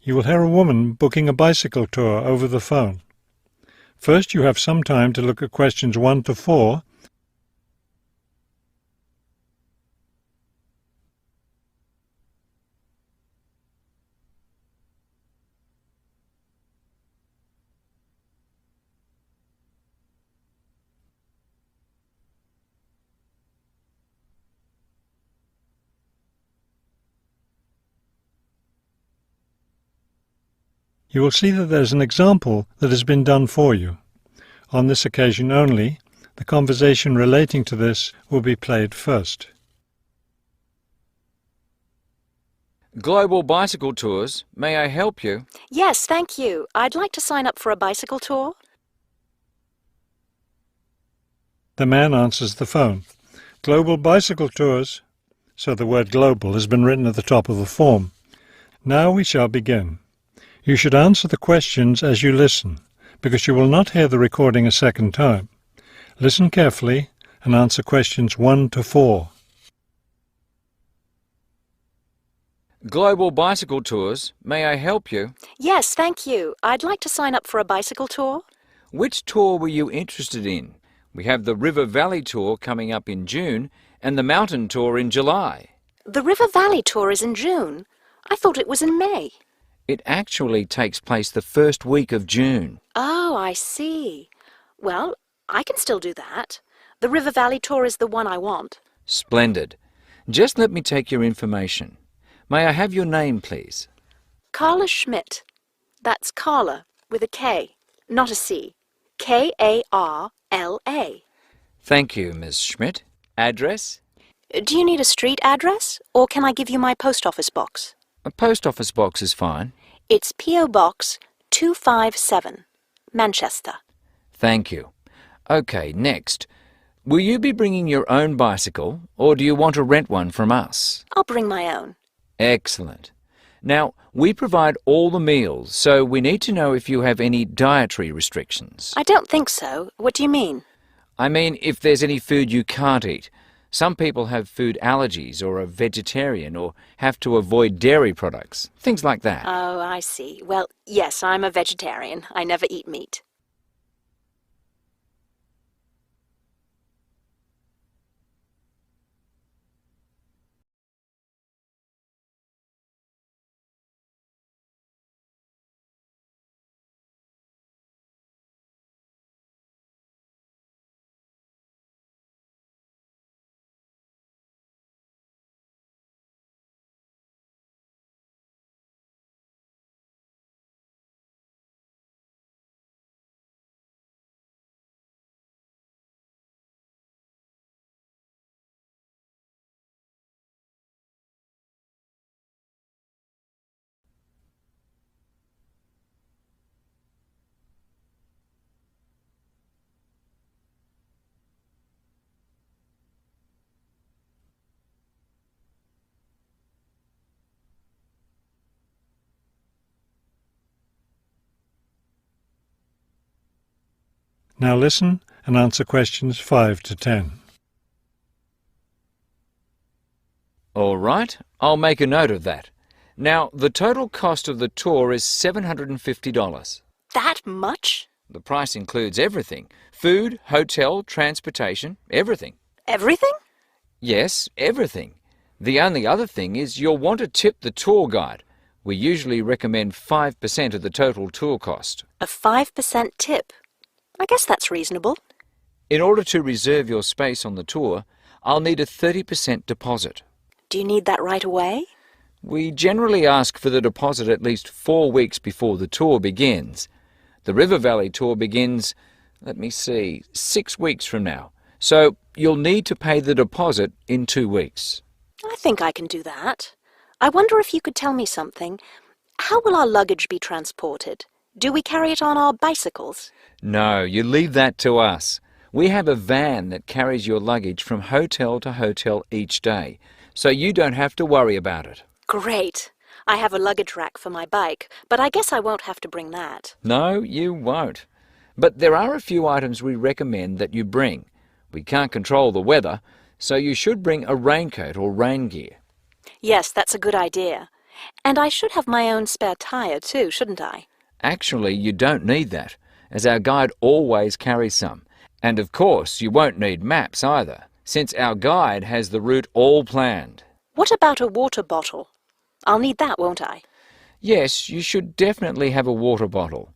You will hear a woman booking a bicycle tour over the phone. First, you have some time to look at questions 1 to 4. You will see that there is an example that has been done for you. On this occasion only, the conversation relating to this will be played first. Global Bicycle Tours. May I help you? Yes, thank you. I'd like to sign up for a bicycle tour. The man answers the phone. Global Bicycle Tours. So the word global has been written at the top of the form. Now we shall begin. You should answer the questions as you listen, because you will not hear the recording a second time. Listen carefully and answer questions 1 to 4. Global Bicycle Tours. May I help you? Yes, thank you. I'd like to sign up for a bicycle tour. Which tour were you interested in? We have the River Valley Tour coming up in June and the Mountain Tour in July. The River Valley tour is in June. I thought it was in May. It actually takes place the first week of June. Oh, I see. Well, I can still do that. The River Valley tour is the one I want. Splendid. Just let me take your information. May I have your name, please? Carla Schmidt. That's Carla with a K, not a C. K-A-R-L-A. Thank you, Miss Schmidt. Address? Do you need a street address, or can I give you my post office box? A post office box is fine. It's P.O. Box 257, Manchester. Thank you. Okay, next. Will you be bringing your own bicycle, or do you want to rent one from us? I'll bring my own. Excellent. Now, we provide all the meals, so we need to know if you have any dietary restrictions. I don't think so. What do you mean? I mean, if there's any food you can't eat. Some people have food allergies or are vegetarian or have to avoid dairy products, things like that. Oh, I see. Well, yes, I'm a vegetarian. I never eat meat. Now listen and answer questions 5 to 10. All right, I'll make a note of that. Now, the total cost of the tour is $750. That much? The price includes everything. Food, hotel, transportation, everything. Everything? Yes, everything. The only other thing is you'll want to tip the tour guide. We usually recommend 5% of the total tour cost. A 5% tip. I guess that's reasonable. In order to reserve your space on the tour, I'll need a 30% deposit. Do you need that right away? We generally ask for the deposit at least 4 weeks before the tour begins. The River Valley tour begins, 6 weeks from now. So you'll need to pay the deposit in 2 weeks. I think I can do that. I wonder if you could tell me something. How will our luggage be transported? Do we carry it on our bicycles? No, you leave that to us. We have a van that carries your luggage from hotel to hotel each day, so you don't have to worry about it. Great. I have a luggage rack for my bike, but I guess I won't have to bring that. No, you won't. But there are a few items we recommend that you bring. We can't control the weather, so you should bring a raincoat or rain gear. Yes, that's a good idea. And I should have my own spare tyre too, shouldn't I? Actually, you don't need that, as our guide always carries some. And of course, you won't need maps either, since our guide has the route all planned. What about a water bottle? I'll need that, won't I? Yes, you should definitely have a water bottle.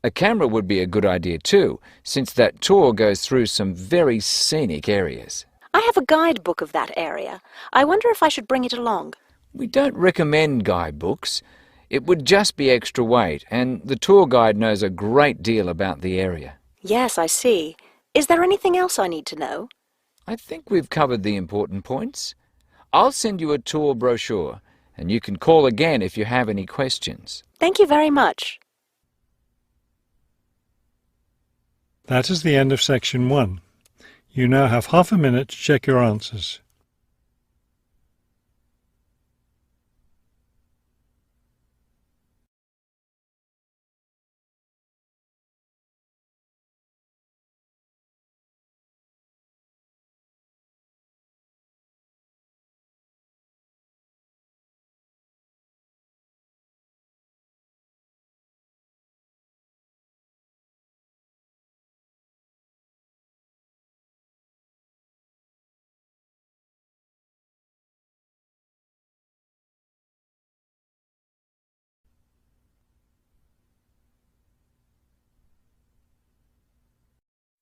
A camera would be a good idea too, since that tour goes through some very scenic areas. I have a guidebook of that area. I wonder if I should bring it along. We don't recommend guidebooks. It would just be extra weight, and the tour guide knows a great deal about the area. Yes, I see. Is there anything else I need to know? I think we've covered the important points. I'll send you a tour brochure, and you can call again if you have any questions. Thank you very much. That is the end of section 1. You now have half a minute to check your answers.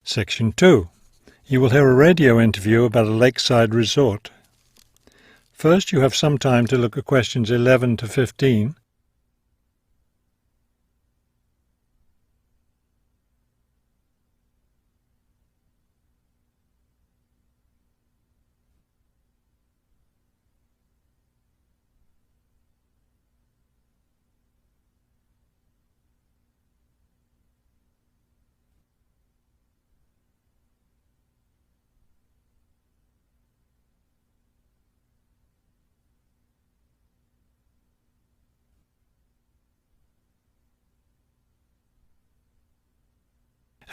Section 2. You will hear a radio interview about a lakeside resort. First, you have some time to look at questions 11 to 15.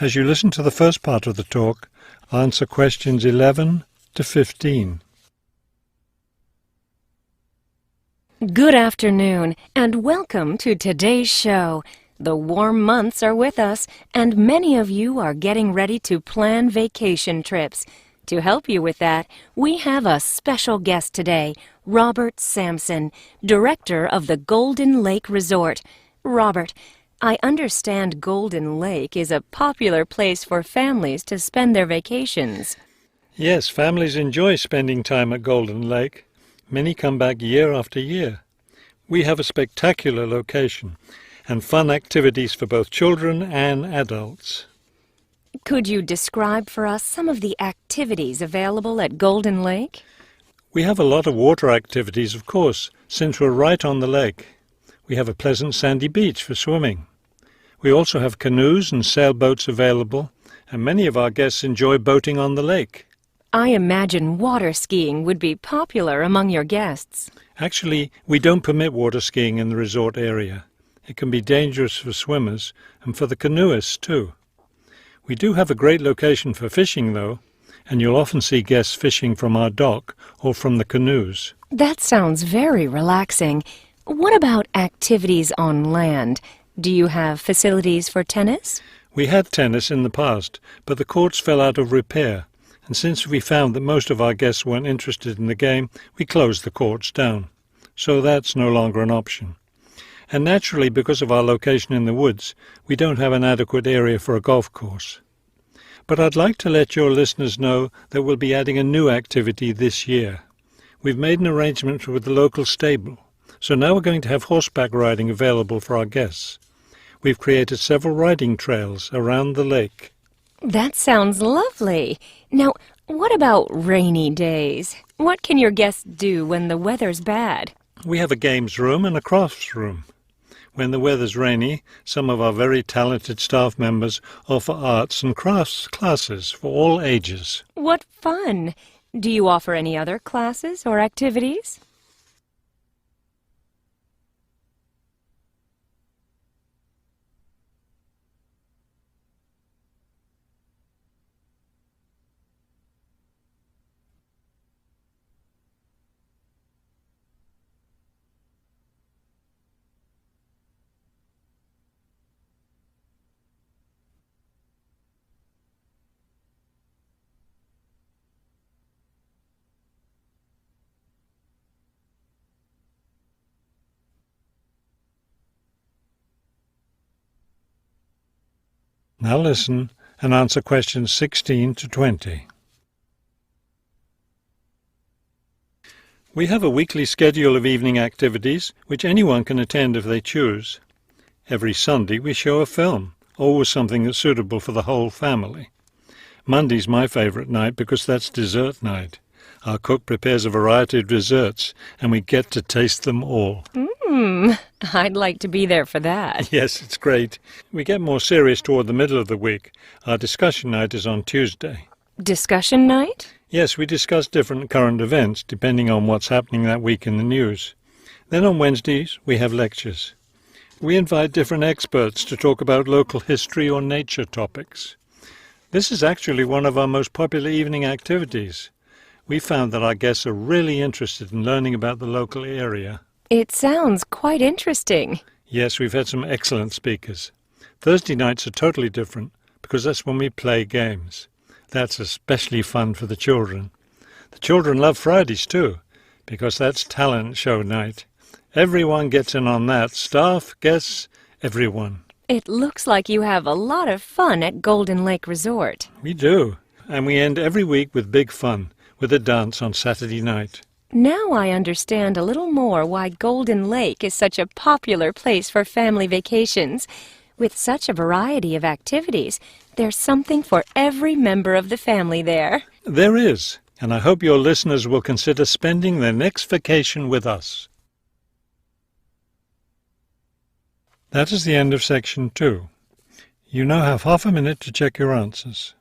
As you listen to the first part of the talk, answer questions 11 to 15. Good afternoon, and welcome to today's show. The warm months are with us, and many of you are getting ready to plan vacation trips. To help you with that, we have a special guest today, Robert Sampson, director of the Golden Lake Resort. Robert, I understand Golden Lake is a popular place for families to spend their vacations. Yes, families enjoy spending time at Golden Lake. Many come back year after year. We have a spectacular location and fun activities for both children and adults. Could you describe for us some of the activities available at Golden Lake? We have a lot of water activities, of course, since we're right on the lake. We have a pleasant sandy beach for swimming. We also have canoes and sailboats available, and many of our guests enjoy boating on the lake. I imagine water skiing would be popular among your guests. Actually, we don't permit water skiing in the resort area. It can be dangerous for swimmers and for the canoeists too. We do have a great location for fishing, though, and you'll often see guests fishing from our dock or from the canoes. That sounds very relaxing. What about activities on land? Do you have facilities for tennis? We had tennis in the past, but the courts fell out of repair, and since we found that most of our guests weren't interested in the game, we closed the courts down. So that's no longer an option. And naturally, because of our location in the woods, we don't have an adequate area for a golf course. But I'd like to let your listeners know that we'll be adding a new activity this year. We've made an arrangement with the local stable, so now we're going to have horseback riding available for our guests. We've created several riding trails around the lake. That sounds lovely. Now, what about rainy days? What can your guests do when the weather's bad? We have a games room and a crafts room. When the weather's rainy, some of our very talented staff members offer arts and crafts classes for all ages. What fun! Do you offer any other classes or activities? Now listen and answer questions 16 to 20. We have a weekly schedule of evening activities which anyone can attend if they choose. Every Sunday we show a film, always something that's suitable for the whole family. Monday's my favourite night because that's dessert night. Our cook prepares a variety of desserts and we get to taste them all. I'd like to be there for that. Yes, it's great. We get more serious toward the middle of the week. Our discussion night is on Tuesday. Discussion night? Yes, we discuss different current events depending on what's happening that week in the news. Then on Wednesdays we have lectures. We invite different experts to talk about local history or nature topics. This is actually one of our most popular evening activities. We found that our guests are really interested in learning about the local area. It sounds quite interesting. Yes, we've had some excellent speakers. Thursday nights are totally different because that's when we play games. That's especially fun for the children. The children love Fridays too, because that's talent show night. Everyone gets in on that. Staff, guests, everyone. It looks like you have a lot of fun at Golden Lake Resort. We do. And we end every week with big fun, with a dance on Saturday night. Now I understand a little more why Golden Lake is such a popular place for family vacations. With such a variety of activities, there's something for every member of the family there. There is, and I hope your listeners will consider spending their next vacation with us. That is the end of section 2. You now have half a minute to check your answers.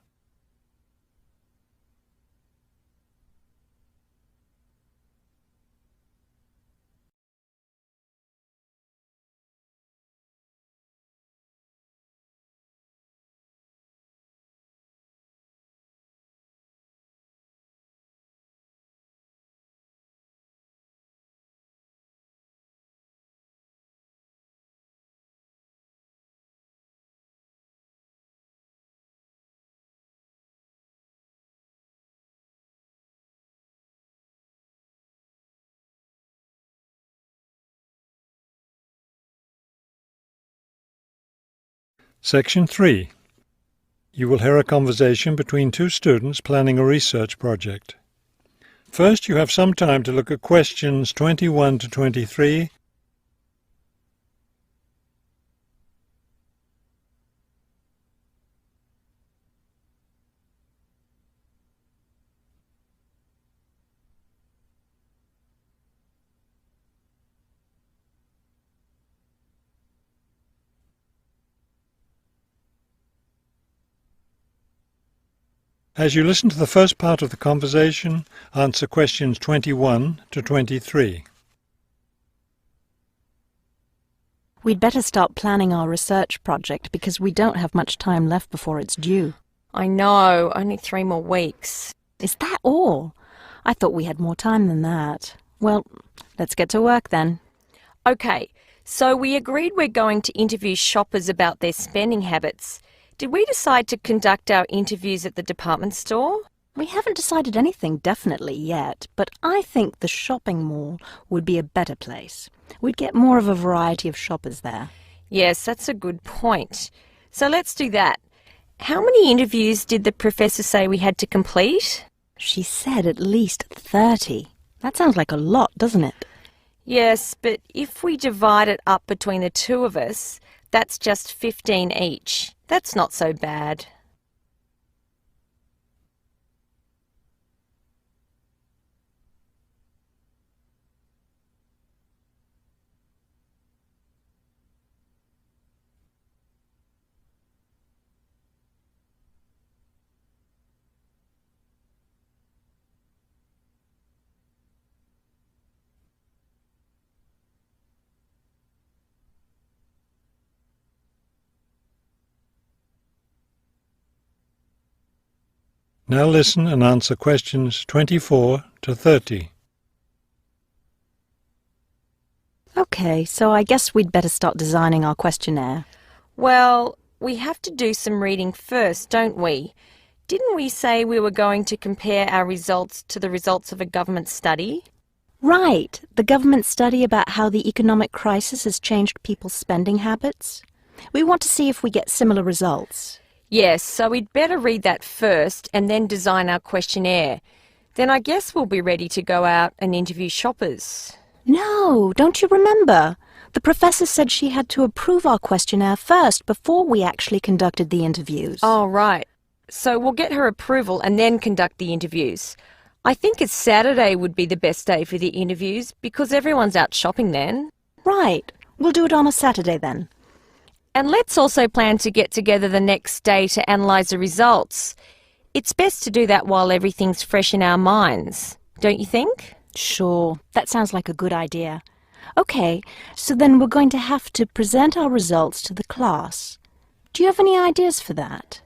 Section 3. You will hear a conversation between two students planning a research project. First, you have some time to look at questions 21 to 23 As you listen to the first part of the conversation, answer questions 21 to 23. We'd better start planning our research project because we don't have much time left before it's due. I know, only 3 more weeks. Is that all? I thought we had more time than that. Well, let's get to work then. Okay, so we agreed we're going to interview shoppers about their spending habits. Did we decide to conduct our interviews at the department store? We haven't decided anything definitely yet, but I think the shopping mall would be a better place. We'd get more of a variety of shoppers there. Yes, that's a good point. So let's do that. How many interviews did the professor say we had to complete? She said at least 30. That sounds like a lot, doesn't it? Yes, but if we divide it up between the two of us, that's just 15 each. That's not so bad. Now listen and answer questions 24 to 30. Okay, so I guess we'd better start designing our questionnaire. Well, we have to do some reading first, don't we? Didn't we say we were going to compare our results to the results of a government study? Right, the government study about how the economic crisis has changed people's spending habits. We want to see if we get similar results. Yes, so we'd better read that first and then design our questionnaire. Then I guess we'll be ready to go out and interview shoppers. No, don't you remember? The professor said she had to approve our questionnaire first before we actually conducted the interviews. Oh, right. So we'll get her approval and then conduct the interviews. I think it's Saturday would be the best day for the interviews because everyone's out shopping then. Right. We'll do it on a Saturday then. And let's also plan to get together the next day to analyse the results. It's best to do that while everything's fresh in our minds, don't you think? Sure. That sounds like a good idea. Okay, so then we're going to have to present our results to the class. Do you have any ideas for that?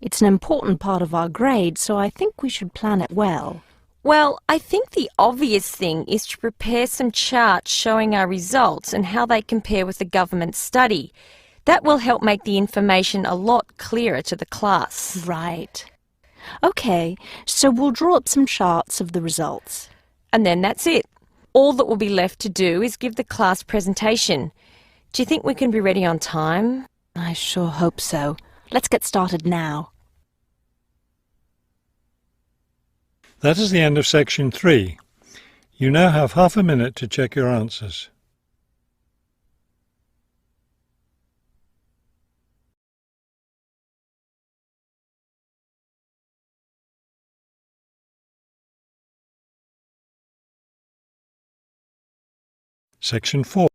It's an important part of our grade, so I think we should plan it well. Well, I think the obvious thing is to prepare some charts showing our results and how they compare with the government study. That will help make the information a lot clearer to the class. Right. Okay, so we'll draw up some charts of the results. And then that's it. All that will be left to do is give the class presentation. Do you think we can be ready on time? I sure hope so. Let's get started now. That is the end of section 3. You now have half a minute to check your answers. Section 4.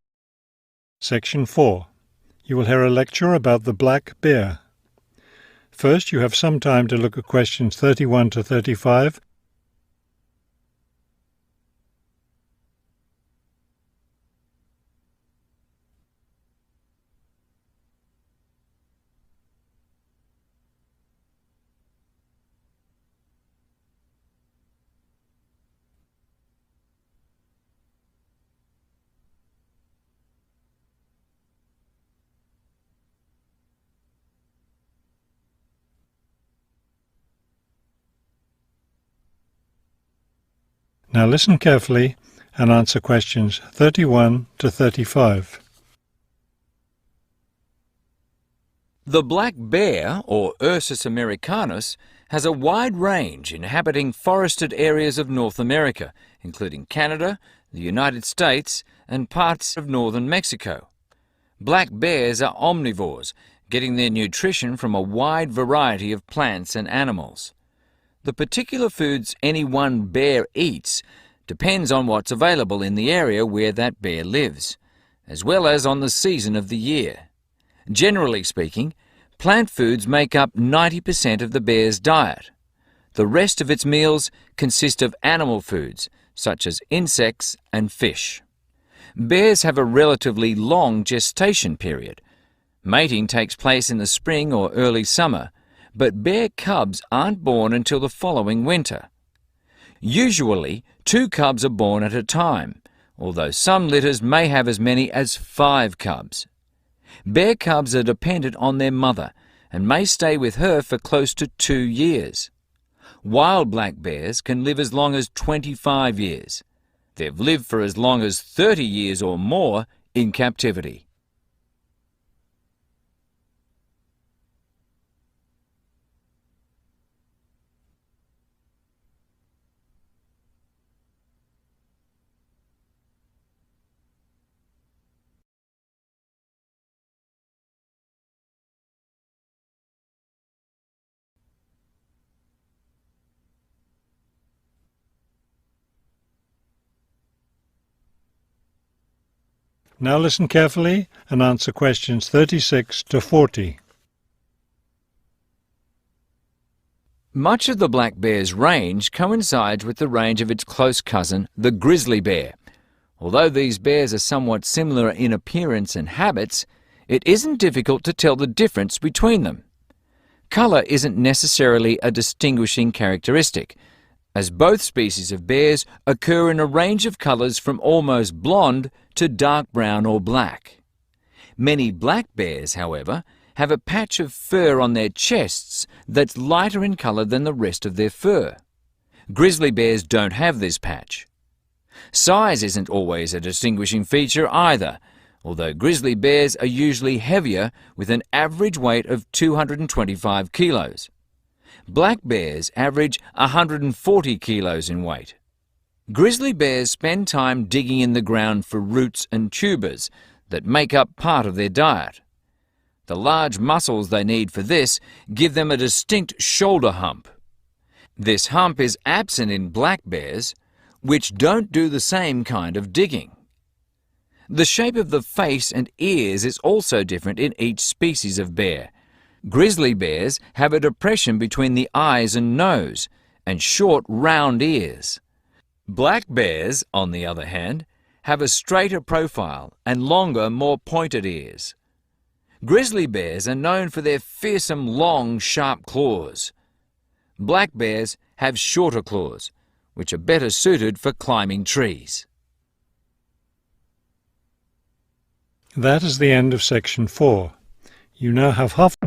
Section 4. You will hear a lecture about the black bear. First, you have some time to look at questions 31 to 35. Now listen carefully and answer questions 31 to 35. The black bear, or Ursus americanus, has a wide range inhabiting forested areas of North America, including Canada, the United States, and parts of northern Mexico. Black bears are omnivores, getting their nutrition from a wide variety of plants and animals. The particular foods any one bear eats depends on what's available in the area where that bear lives, as well as on the season of the year. Generally speaking, plant foods make up 90% of the bear's diet. The rest of its meals consist of animal foods, such as insects and fish. Bears have a relatively long gestation period. Mating takes place in the spring or early summer, but bear cubs aren't born until the following winter. Usually, 2 cubs are born at a time, although some litters may have as many as 5 cubs. Bear cubs are dependent on their mother and may stay with her for close to 2 years. Wild black bears can live as long as 25 years. They've lived for as long as 30 years or more in captivity. Now listen carefully and answer questions 36 to 40. Much of the black bear's range coincides with the range of its close cousin, the grizzly bear. Although these bears are somewhat similar in appearance and habits, it isn't difficult to tell the difference between them. Colour isn't necessarily a distinguishing characteristic, as both species of bears occur in a range of colours from almost blonde to dark brown or black. Many black bears, however, have a patch of fur on their chests that's lighter in colour than the rest of their fur. Grizzly bears don't have this patch. Size isn't always a distinguishing feature either. although grizzly bears are usually heavier with an average weight of 225 kilos. Black bears average 140 kilos in weight. Grizzly bears spend time digging in the ground for roots and tubers that make up part of their diet. The large muscles they need for this give them a distinct shoulder hump. This hump is absent in black bears, which don't do the same kind of digging. The shape of the face and ears is also different in each species of bear. Grizzly bears have a depression between the eyes and nose, and short, round ears. Black bears, on the other hand, have a straighter profile and longer, more pointed ears. Grizzly bears are known for their fearsome, long, sharp claws. Black bears have shorter claws, which are better suited for climbing trees. That is the end of section 4. You now have half